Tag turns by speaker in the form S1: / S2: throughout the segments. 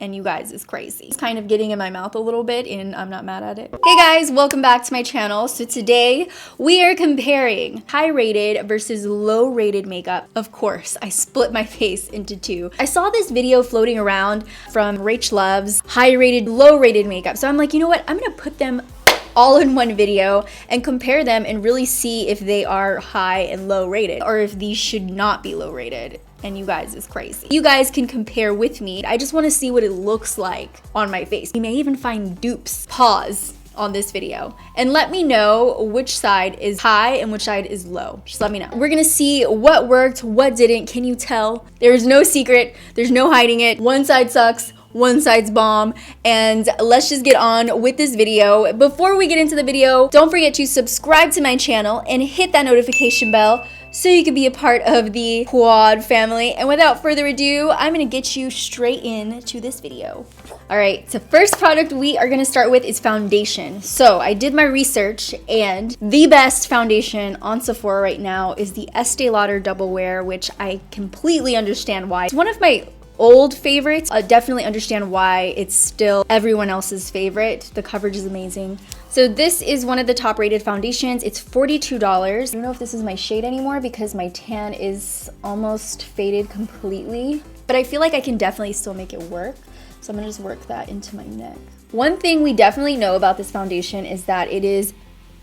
S1: and you guys is crazy. It's kind of getting in my mouth a little bit and I'm not mad at it. Hey guys, welcome back to my channel. So today we are comparing high rated versus low rated makeup. Of course, I split my face into two. I saw this video floating around from Rach Love's high rated, low rated makeup. So I'm like, you know what? I'm gonna put them all in one video and compare them and really see if they are high and low rated or if these should not be low rated. And you guys is crazy. You guys can compare with me. I just want to see what it looks like on my face. You may even find dupes. Pause on this video and let me know which side is high and which side is low. Just let me know. We're gonna see what worked, what didn't. Can you tell? There's no secret. There's no hiding it. One side sucks. One side's bomb, and let's just get on with this video. Before we get into the video, don't forget to subscribe to my channel and hit that notification bell so you can be a part of the quad family. And without further ado, I'm gonna get you straight into this video. All right, so first product we are gonna start with is foundation. So I did my research and the best foundation on Sephora right now is the Estee Lauder Double Wear, which I completely understand why. It's one of my old favorites. I definitely understand why it's still everyone else's favorite. The coverage is amazing. So this is one of the top rated foundations. It's $42. I don't know if this is my shade anymore because my tan is almost faded completely, but I feel like I can definitely still make it work. So I'm gonna just work that into my neck. One thing we definitely know about this foundation is that it is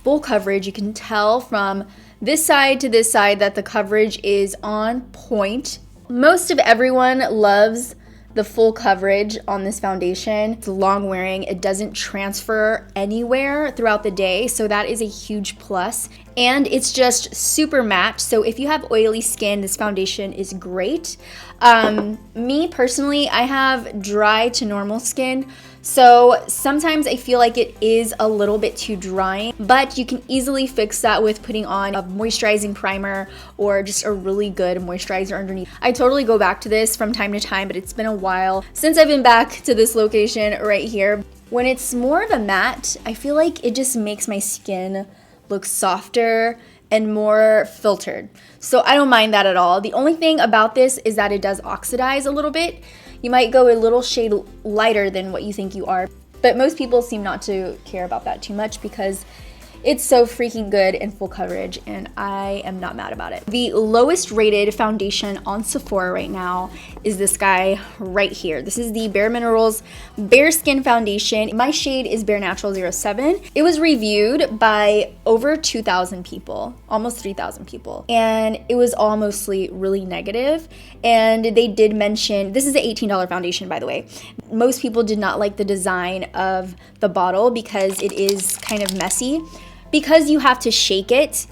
S1: full coverage. You can tell from this side to this side that the coverage is on point. Most of everyone loves the full coverage on this foundation. It's long wearing. It doesn't transfer anywhere throughout the day, so that is a huge plus. And it's just super matte, so if you have oily skin, this foundation is great. Me personally, I have dry to normal skin, so sometimes I feel like it is a little bit too drying, but you can easily fix that with putting on a moisturizing primer or just a really good moisturizer underneath. I totally go back to this from time to time, but it's been a while since I've been back to this location right here. When it's more of a matte, I feel like it just makes my skin look softer and more filtered. So I don't mind that at all. The only thing about this is that it does oxidize a little bit. You might go a little shade lighter than what you think you are, but most people seem not to care about that too much because it's so freaking good in full coverage, and I am not mad about it. The lowest rated foundation on Sephora right now is this guy right here. This is the Bareminerals Bare Skin Foundation. My shade is Bare Natural 07. It was reviewed by over 2,000 people, almost 3,000 people, and it was all mostly really negative. And they did mention, this is the $18 foundation, by the way. Most people did not like the design of the bottle because it is kind of messy. Because you have to shake it,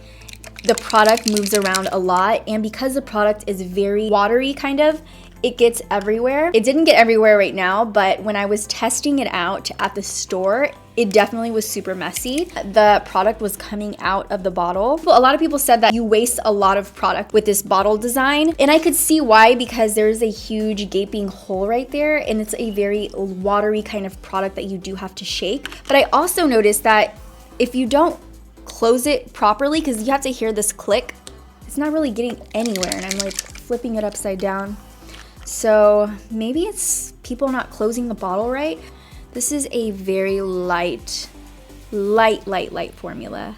S1: the product moves around a lot, and because the product is very watery kind of, it gets everywhere. It didn't get everywhere right now, but when I was testing it out at the store, it definitely was super messy. The product was coming out of the bottle. A lot of people said that you waste a lot of product with this bottle design, and I could see why, because there's a huge gaping hole right there, and it's a very watery kind of product that you do have to shake. But I also noticed that if you don't close it properly, because you have to hear this click, it's not really getting anywhere, and I'm like flipping it upside down. So maybe it's people not closing the bottle right. This is a very light formula.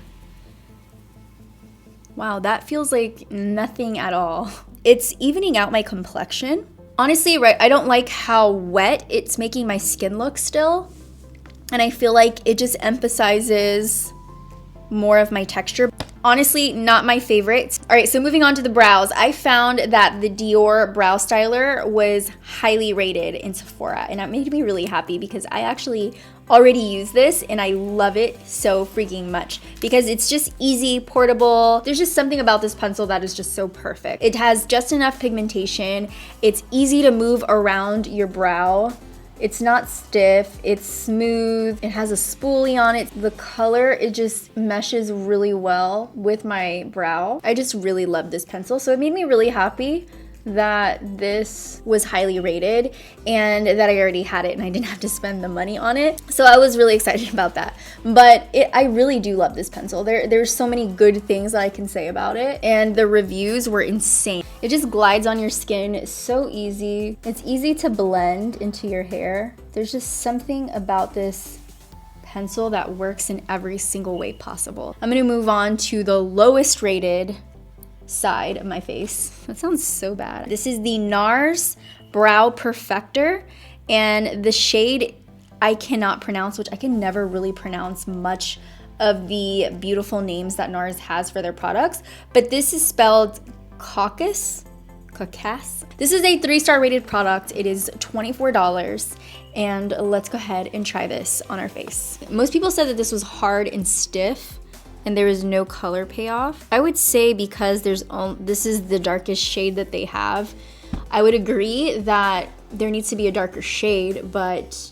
S1: Wow, that feels like nothing at all. It's evening out my complexion. Honestly, right, I don't like how wet it's making my skin look still. And I feel like it just emphasizes more of my texture. Honestly, not my favorite. All right, so moving on to the brows. I found that the Dior brow styler was highly rated in Sephora, and that made me really happy because I actually already use this and I love it so freaking much because it's just easy, portable. There's just something about this pencil that is just so perfect. It has just enough pigmentation. It's easy to move around your brow. It's not stiff, it's smooth, it has a spoolie on it. The color, it just meshes really well with my brow. I just really love this pencil, so it made me really happy that this was highly rated and that I already had it and I didn't have to spend the money on it. So I was really excited about that. But I really do love this pencil. There's so many good things that I can say about it, and the reviews were insane. It just glides on your skin. It's so easy. It's easy to blend into your hair. There's just something about this pencil that works in every single way possible. I'm gonna move on to the lowest rated side of my face. That sounds so bad. This is the Nars Brow Perfector, and the shade I cannot pronounce, which I can never really pronounce much of the beautiful names that Nars has for their products, but this is spelled Caucus. This is a 3-star rated product. It is $24, and let's go ahead and try this on our face. Most people said that this was hard and stiff and there is no color payoff. I would say because this is the darkest shade that they have, I would agree that there needs to be a darker shade, but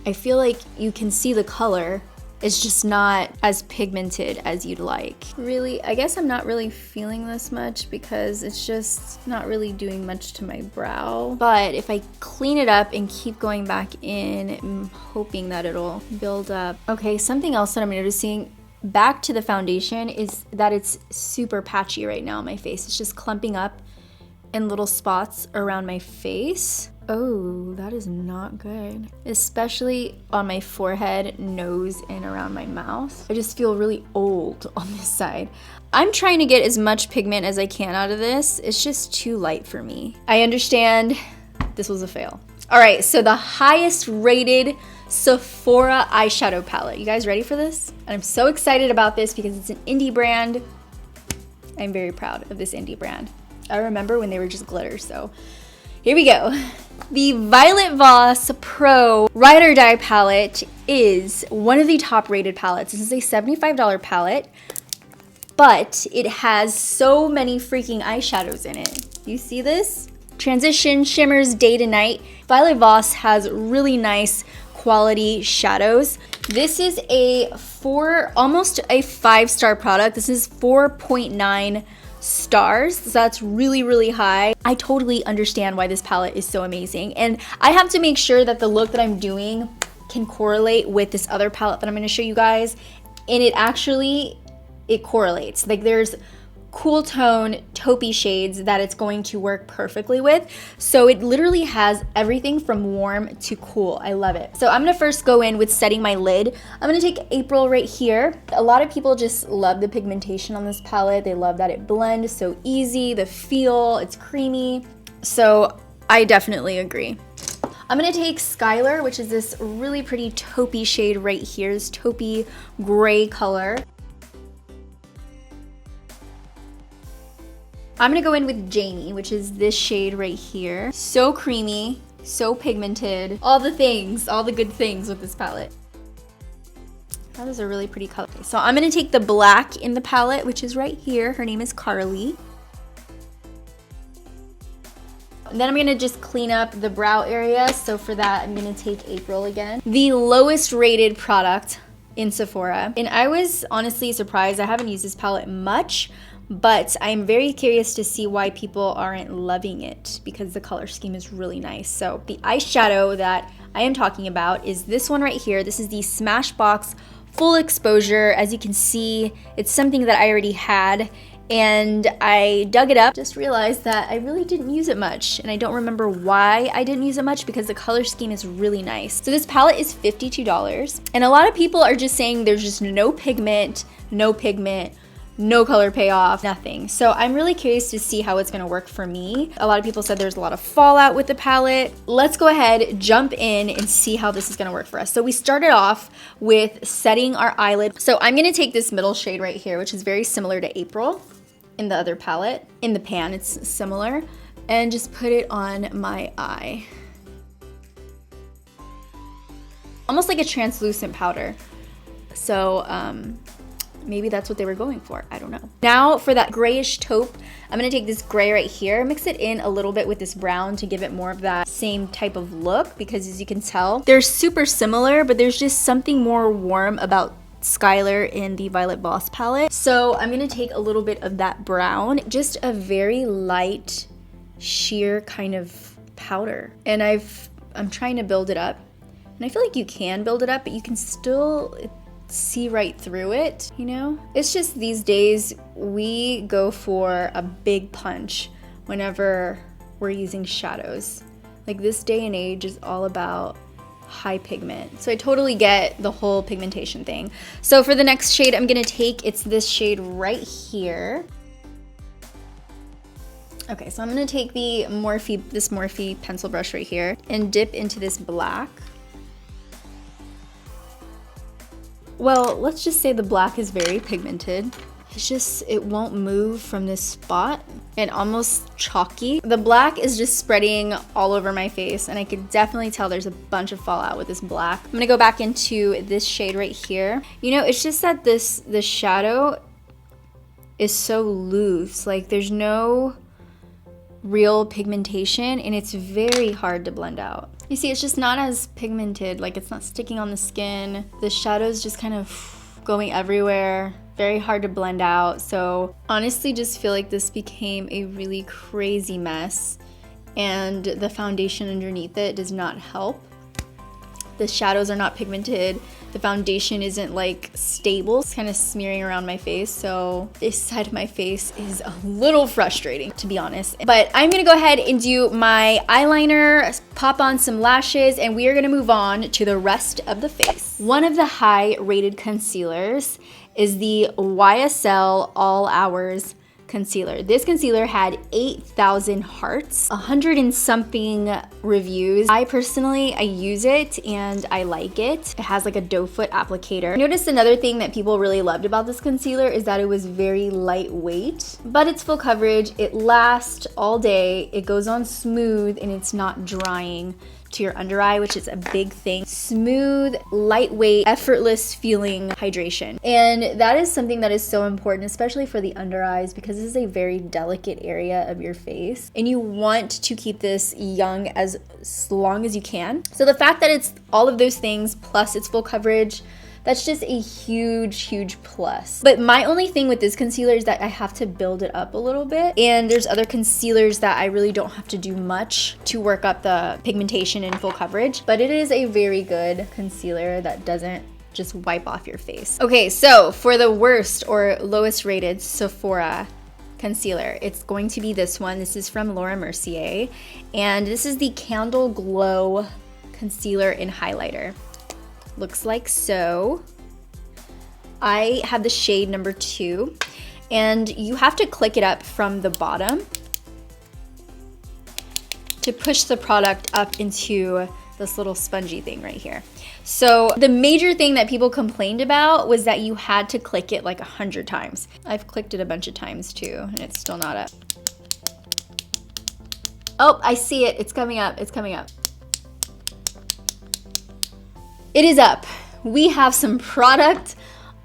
S1: I feel like you can see the color. It's just not as pigmented as you'd like. Really, I guess I'm not really feeling this much because it's just not really doing much to my brow. But if I clean it up and keep going back in, I'm hoping that it'll build up. Okay, something else that I'm noticing back to the foundation is that it's super patchy right now on my face. It's just clumping up in little spots around my face. Oh, that is not good. Especially on my forehead, nose, and around my mouth. I just feel really old on this side. I'm trying to get as much pigment as I can out of this. It's just too light for me. I understand this was a fail. All right, so the highest rated Sephora eyeshadow palette. You guys ready for this? And I'm so excited about this because it's an indie brand. I'm very proud of this indie brand. I remember when they were just glitter, so here we go. The Violet Voss Pro Ride or Die palette is one of the top rated palettes. This is a $75 palette, but it has so many freaking eyeshadows in it. You see this? Transition, shimmers, day to night. Violet Voss has really nice quality shadows. This is almost a 5-star product. This is 4.9 stars, so that's really, really high. I totally understand why this palette is so amazing, and I have to make sure that the look that I'm doing can correlate with this other palette that I'm going to show you guys, and it correlates. Like, there's cool tone taupey shades that it's going to work perfectly with. So it literally has everything from warm to cool. I love it. So I'm gonna first go in with setting my lid. I'm gonna take April right here. A lot of people just love the pigmentation on this palette. They love that it blends so easy, the feel, it's creamy. So I definitely agree. I'm gonna take Skylar, which is this really pretty taupey shade right here, this taupey gray color. I'm gonna go in with Jamie, which is this shade right here. So creamy, so pigmented, all the things, all the good things with this palette. That is a really pretty color. So I'm gonna take the black in the palette, which is right here. Her name is Carly. And then I'm gonna just clean up the brow area. So for that, I'm gonna take April again. The lowest rated product in Sephora. And I was honestly surprised. I haven't used this palette much, but I'm very curious to see why people aren't loving it because the color scheme is really nice. So the eyeshadow that I am talking about is this one right here. This is the Smashbox Full Exposure. As you can see, it's something that I already had, and I dug it up, just realized that I really didn't use it much, and I don't remember why I didn't use it much because the color scheme is really nice. So this palette is $52, and a lot of people are just saying there's just no pigment, no color payoff, nothing. So I'm really curious to see how it's gonna work for me. A lot of people said there's a lot of fallout with the palette. Let's go ahead, jump in, and see how this is gonna work for us. So we started off with setting our eyelid. So I'm gonna take this middle shade right here, which is very similar to April in the other palette. In the pan, it's similar, and just put it on my eye. Almost like a translucent powder. So, maybe that's what they were going for. I don't know. Now for that grayish taupe, I'm gonna take this gray right here, mix it in a little bit with this brown to give it more of that same type of look, because as you can tell, they're super similar, but there's just something more warm about Skylar in the Violet Voss palette. So I'm gonna take a little bit of that brown, just a very light sheer kind of powder. And I'm trying to build it up. And I feel like you can build it up, but you can still see right through it, you know? It's just these days we go for a big punch whenever we're using shadows. Like this day and age is all about high pigment. So I totally get the whole pigmentation thing. So for the next shade I'm gonna take, it's this shade right here. Okay, so I'm gonna take the this Morphe pencil brush right here and dip into this black. Well, let's just say the black is very pigmented. It's just, it won't move from this spot and almost chalky. The black is just spreading all over my face and I could definitely tell there's a bunch of fallout with this black. I'm gonna go back into this shade right here. You know, it's just that the shadow is so loose. Like there's no real pigmentation and it's very hard to blend out. You see, it's just not as pigmented, like it's not sticking on the skin. The shadow's just kind of going everywhere. Very hard to blend out. So honestly just feel like this became a really crazy mess and the foundation underneath it does not help. The shadows are not pigmented. The foundation isn't like stable. It's kind of smearing around my face. So this side of my face is a little frustrating, to be honest. But I'm gonna go ahead and do my eyeliner, pop on some lashes, and we are gonna move on to the rest of the face. One of the high rated concealers is the YSL All Hours concealer. This concealer had 8,000 hearts, 100 and something reviews. I use it and I like it. It has like a doe foot applicator. I noticed another thing that people really loved about this concealer is that it was very lightweight, but it's full coverage. It lasts all day. It goes on smooth and it's not drying to your under eye, which is a big thing. Smooth, lightweight, effortless feeling hydration. And that is something that is so important, especially for the under eyes, because this is a very delicate area of your face. And you want to keep this young as long as you can. So the fact that it's all of those things, plus it's full coverage, that's just a huge, huge plus. But my only thing with this concealer is that I have to build it up a little bit. And there's other concealers that I really don't have to do much to work up the pigmentation and full coverage. But it is a very good concealer that doesn't just wipe off your face. Okay, so for the worst or lowest rated Sephora concealer, it's going to be this one. This is from Laura Mercier. And this is the Candleglow concealer and highlighter. Looks like so. I have the shade number 2 and you have to click it up from the bottom to push the product up into this little spongy thing right here. So the major thing that people complained about was that you had to click it like 100 times. I've clicked it a bunch of times too and it's still not up. Oh, I see it. It's coming up. It's coming up. It is up. We have some product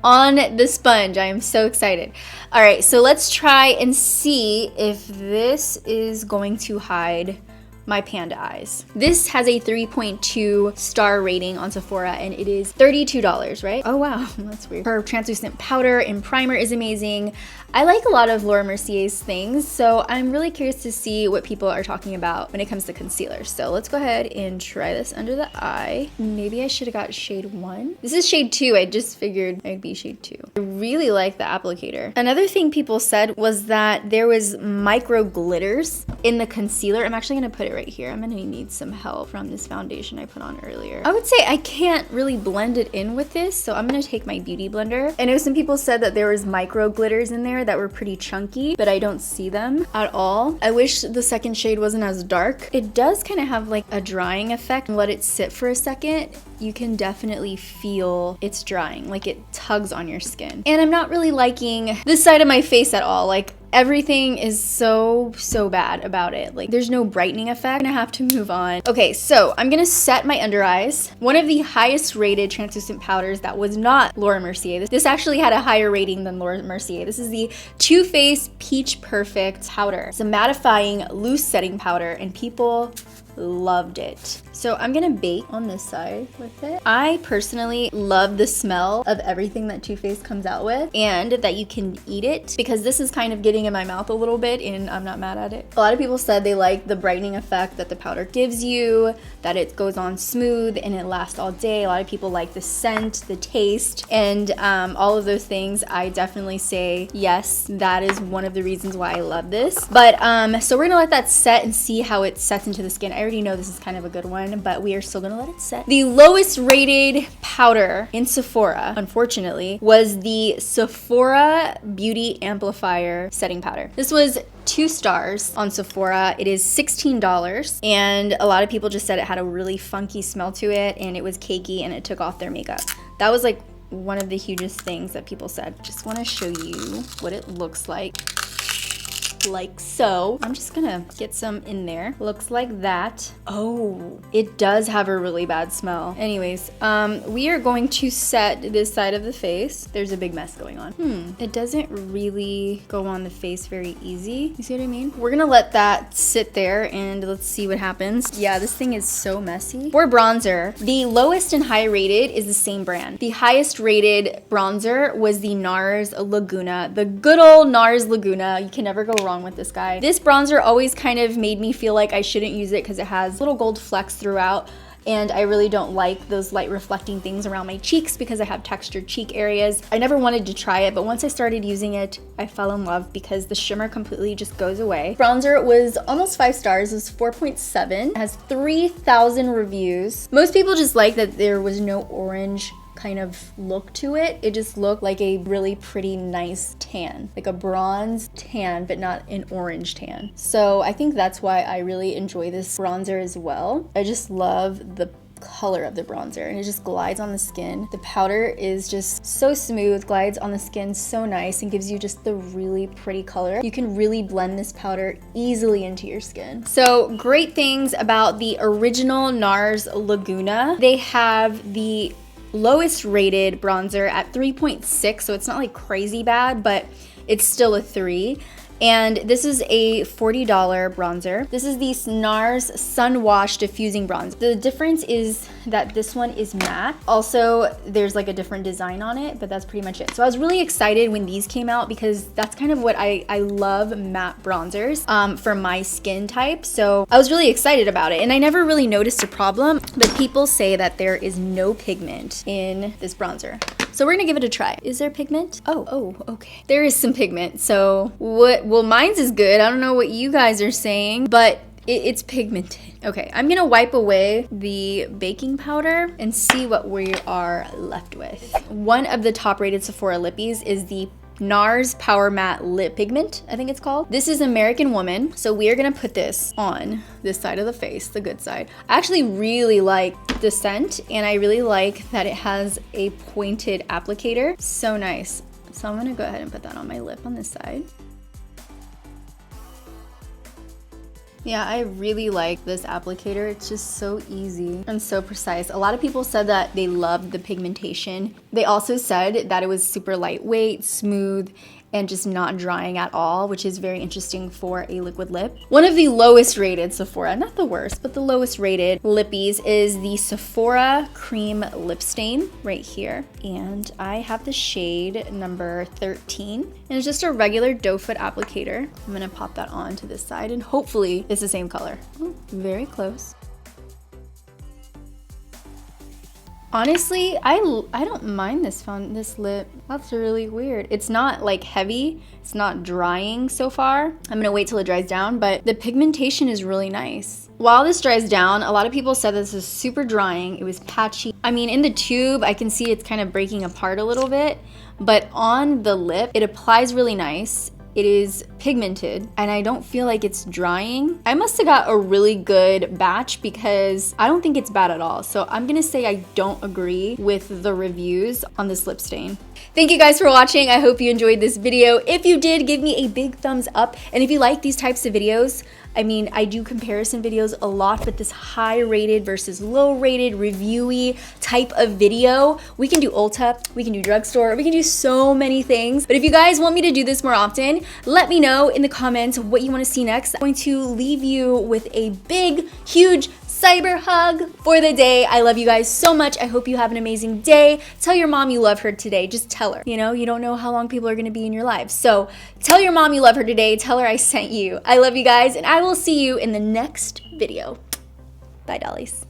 S1: on the sponge. I am so excited. All right, so let's try and see if this is going to hide my panda eyes. This has a 3.2 star rating on Sephora and it is $32, right? Oh wow, that's weird. Her translucent powder and primer is amazing. I like a lot of Laura Mercier's things, so I'm really curious to see what people are talking about when it comes to concealer. So let's go ahead and try this under the eye. Maybe I should have got shade 1. This is shade 2. I just figured it'd be shade 2. I really like the applicator. Another thing people said was that there was micro glitters in the concealer. I'm actually gonna put it right here. I'm gonna need some help from this foundation I put on earlier. I would say I can't really blend it in with this, so I'm gonna take my beauty blender. I know some people said that there was micro glitters in there that were pretty chunky, but I don't see them at all. I wish the second shade wasn't as dark. It does kind of have like a drying effect. Let it sit for a second. You can definitely feel it's drying, like it tugs on your skin. And I'm not really liking this side of my face at all. Like everything is so bad about it. Like there's no brightening effect. I'm gonna have to move on. Okay, so I'm gonna set my under eyes. One of the highest rated translucent powders that was not Laura Mercier. This actually had a higher rating than Laura Mercier. This is the Too Faced Peach Perfect powder. It's a mattifying loose setting powder and people loved it. So I'm gonna bake on this side with it. I personally love the smell of everything that Too Faced comes out with, and that you can eat it, because this is kind of getting in my mouth a little bit and I'm not mad at it. A lot of people said they like the brightening effect that the powder gives you, that it goes on smooth and it lasts all day. A lot of people like the scent, the taste, and all of those things. I definitely say yes, that is one of the reasons why I love this. But so we're gonna let that set and see how it sets into the skin. I already know this is kind of a good one, but we are still gonna let it set. The lowest rated powder in Sephora, unfortunately, was the Sephora Beauty Amplifier setting powder. This was 2 stars on Sephora. It is $16, and a lot of people just said it had a really funky smell to it, and it was cakey, and it took off their makeup. That was like one of the hugest things that people said. Just want to show you what it looks like so. I'm just gonna get some in there. Looks like that. Oh, it does have a really bad smell. Anyways, we are going to set this side of the face. There's a big mess going on. It doesn't really go on the face very easy. You see what I mean? We're gonna let that sit there and let's see what happens. Yeah, this thing is so messy. For bronzer, the lowest and high rated is the same brand. The highest rated bronzer was the Nars Laguna, the good old Nars Laguna. You can never go wrong with this guy. This bronzer always kind of made me feel like I shouldn't use it because it has little gold flecks throughout, and I really don't like those light reflecting things around my cheeks because I have textured cheek areas. I never wanted to try it, but once I started using it, I fell in love because the shimmer completely just goes away. Bronzer was almost 5 stars. It was 4.7. It has 3,000 reviews. Most people just like that there was no orange kind of look to it. It just looked like a really pretty nice tan, like a bronze tan, but not an orange tan. So I think that's why I really enjoy this bronzer as well. I just love the color of the bronzer, and it just glides on the skin. The powder is just so smooth, glides on the skin so nice, and gives you just the really pretty color. You can really blend this powder easily into your skin. So great things about the original Nars Laguna. They have the lowest rated bronzer at 3.6, so it's not like crazy bad, but it's still a 3. And this is a $40 bronzer. This is the Nars Sunwash Diffusing Bronze. The difference is that this one is matte. Also, there's like a different design on it, but that's pretty much it. So I was really excited when these came out because that's kind of what I love, matte bronzers for my skin type. So I was really excited about it, and I never really noticed a problem, but people say that there is no pigment in this bronzer. So we're gonna give it a try. Is there pigment? Oh, okay. There is some pigment. So well, mine's is good. I don't know what you guys are saying, but it's pigmented. Okay, I'm gonna wipe away the baking powder and see what we are left with. One of the top rated Sephora lippies is the Nars Power Matte Lip Pigment, I think it's called. This is American Woman, so we are gonna put this on this side of the face, the good side. I actually really like the scent, and I really like that it has a pointed applicator. So nice. So I'm gonna go ahead and put that on my lip on this side. Yeah, I really like this applicator. It's just so easy and so precise. A lot of people said that they loved the pigmentation. They also said that it was super lightweight, smooth, and just not drying at all, which is very interesting for a liquid lip. One of the lowest rated Sephora, not the worst, but the lowest rated lippies is the Sephora Cream Lip Stain right here. And I have the shade number 13. And it's just a regular doe foot applicator. I'm gonna pop that on to this side, and hopefully it's the same color. Oh, very close. Honestly, I don't mind this lip. That's really weird. It's not like heavy. It's not drying so far. I'm gonna wait till it dries down, but the pigmentation is really nice. While this dries down, a lot of people said this is super drying. It was patchy. I mean, in the tube, I can see it's kind of breaking apart a little bit, but on the lip, it applies really nice. It is pigmented, and I don't feel like it's drying. I must have got a really good batch because I don't think it's bad at all. So I'm gonna say I don't agree with the reviews on this lip stain. Thank you guys for watching. I hope you enjoyed this video. If you did, give me a big thumbs up. And if you like these types of videos, I mean, I do comparison videos a lot, but this high rated versus low rated reviewy type of video, we can do Ulta, we can do drugstore, we can do so many things. But if you guys want me to do this more often, let me know in the comments what you want to see next. I'm going to leave you with a big, huge cyber hug for the day. I love you guys so much. I hope you have an amazing day. Tell your mom you love her today. Just tell her. You know, you don't know how long people are going to be in your lives. So tell your mom you love her today. Tell her I sent you. I love you guys, and I will see you in the next video. Bye, dollies.